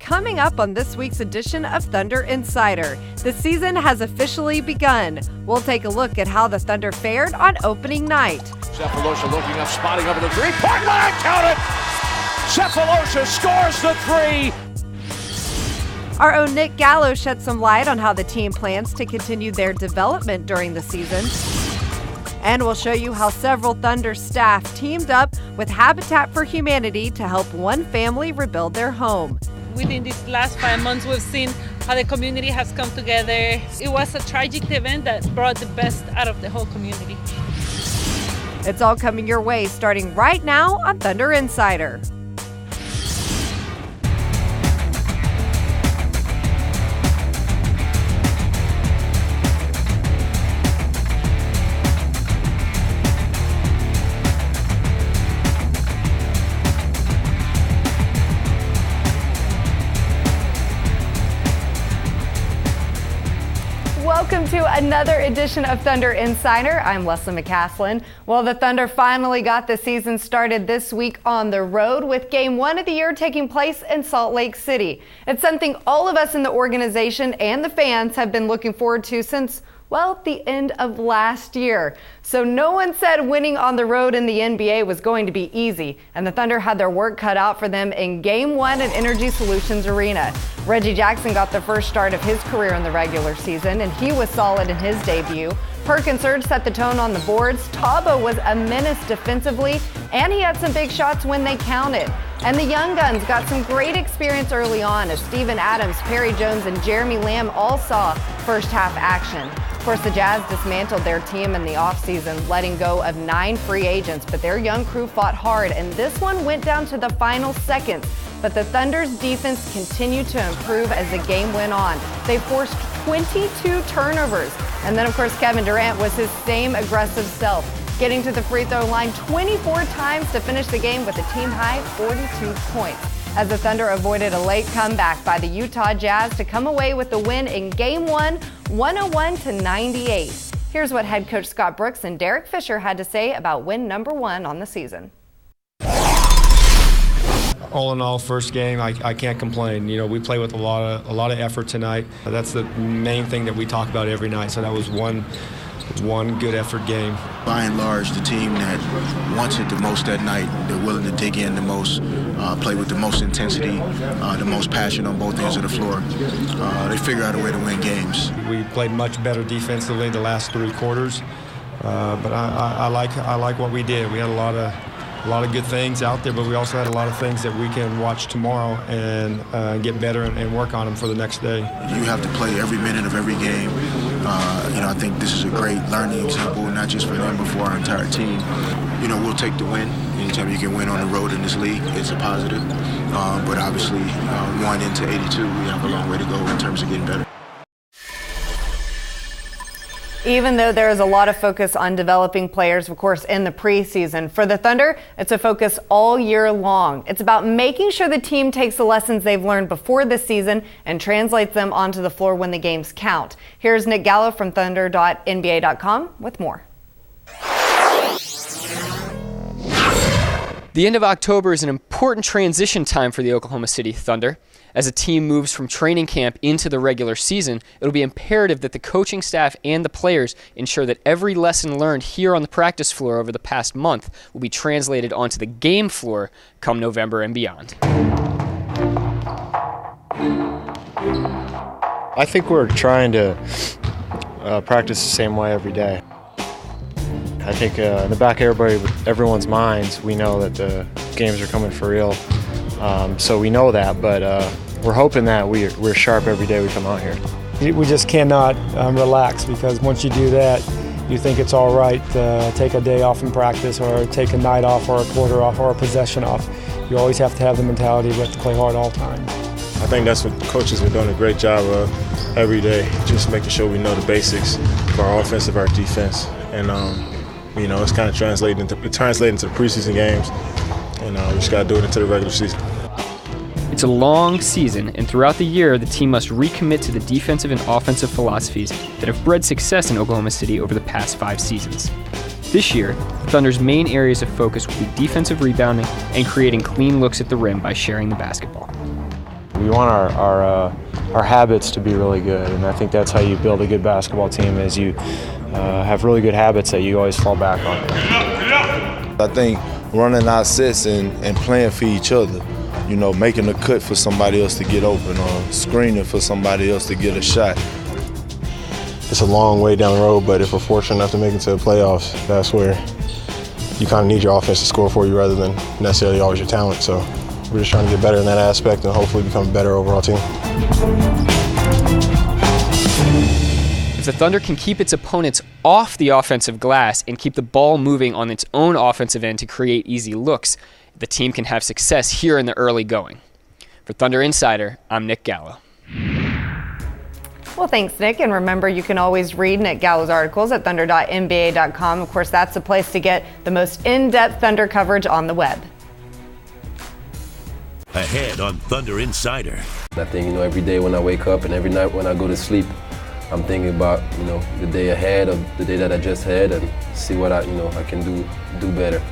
Coming up on this week's edition of Thunder Insider, the season has officially begun. We'll take a look at how the Thunder fared on opening night. Sefolosha looking up, spotting over the three-point line, count it! Sefolosha scores the three! Our own Nick Gallo shed some light on how the team plans to continue their development during the season. And we'll show you how several Thunder staff teamed up with Habitat for Humanity to help one family rebuild their home. Within these last 5 months, we've seen how the community has come together. It was a tragic event that brought the best out of the whole community. It's all coming your way starting right now on Thunder Insider. Welcome to another edition of Thunder Insider. I'm Leslie McCaslin. Well, the Thunder finally got the season started this week on the road with Game 1 of the year taking place in Salt Lake City. It's something all of us in the organization and the fans have been looking forward to since, well, the end of last year. So no one said winning on the road in the NBA was going to be easy, and the Thunder had their work cut out for them in Game 1 at Energy Solutions Arena. Reggie Jackson got the first start of his career in the regular season, and he was solid in his debut. Perkins Surge set the tone on the boards. Tabo was a menace defensively, and he had some big shots when they counted. And the Young Guns got some great experience early on as Steven Adams, Perry Jones, and Jeremy Lamb all saw first half action. Of course, the Jazz dismantled their team in the offseason, letting go of 9 free agents, but their young crew fought hard, and this one went down to the final seconds. But the Thunder's defense continued to improve as the game went on. They forced 22 turnovers. And then, of course, Kevin Durant was his same aggressive self, getting to the free throw line 24 times to finish the game with a team-high 42 points. As the Thunder avoided a late comeback by the Utah Jazz to come away with the win in Game 1, 101-98. Here's what head coach Scott Brooks and Derek Fisher had to say about win number 1 on the season. All in all, first game, I can't complain. You know, we play with a lot of effort tonight. That's the main thing that we talk about every night. So that was one good effort game. By and large, the team that wants it the most that night, they're willing to dig in the most, play with the most intensity, the most passion on both ends of the floor. They figure out a way to win games. We played much better defensively the last 3 quarters, but I like what we did. We had a lot of good things out there, but we also had a lot of things that we can watch tomorrow and get better and work on them for the next day. You have to play every minute of every game. I think this is a great learning example, not just for them, but for our entire team. We'll take the win. Anytime you can win on the road in this league, it's a positive. But obviously, 1 into 82, we have a long way to go in terms of getting better. Even though there is a lot of focus on developing players, of course, in the preseason, for the Thunder, it's a focus all year long. It's about making sure the team takes the lessons they've learned before the season and translates them onto the floor when the games count. Here's Nick Gallo from Thunder.nba.com with more. The end of October is an important transition time for the Oklahoma City Thunder. As a team moves from training camp into the regular season, it'll be imperative that the coaching staff and the players ensure that every lesson learned here on the practice floor over the past month will be translated onto the game floor come November and beyond. I think we're trying to practice the same way every day. I think in the back of everyone's minds, we know that the games are coming for real. So we know that, but we're hoping that we're sharp every day we come out here. We just cannot relax, because once you do that, you think it's all right to take a day off in practice or take a night off or a quarter off or a possession off. You always have to have the mentality we have to play hard all the time. I think that's what coaches are doing a great job of every day, just making sure we know the basics for our offense, of our defense. And, it's kind of translating into preseason games, and we just got to do it into the regular season. It's a long season, and throughout the year, the team must recommit to the defensive and offensive philosophies that have bred success in Oklahoma City over the past 5 seasons. This year, the Thunder's main areas of focus will be defensive rebounding and creating clean looks at the rim by sharing the basketball. We We want our habits to be really good, and I think that's how you build a good basketball team, is you have really good habits that you always fall back on. I think running our sets and playing for each other, you know, making a cut for somebody else to get open or screening for somebody else to get a shot. It's a long way down the road, but if we're fortunate enough to make it to the playoffs, that's where you kind of need your offense to score for you rather than necessarily always your talent. So we're just trying to get better in that aspect and hopefully become a better overall team. If the Thunder can keep its opponents off the offensive glass and keep the ball moving on its own offensive end to create easy looks, the team can have success here in the early going. For Thunder Insider, I'm Nick Gallo. Well, thanks, Nick. And remember, you can always read Nick Gallo's articles at thunder.nba.com. Of course, that's the place to get the most in-depth Thunder coverage on the web. Ahead on Thunder Insider. I think, every day when I wake up and every night when I go to sleep, I'm thinking about, the day ahead of the day that I just had and see what I can do better.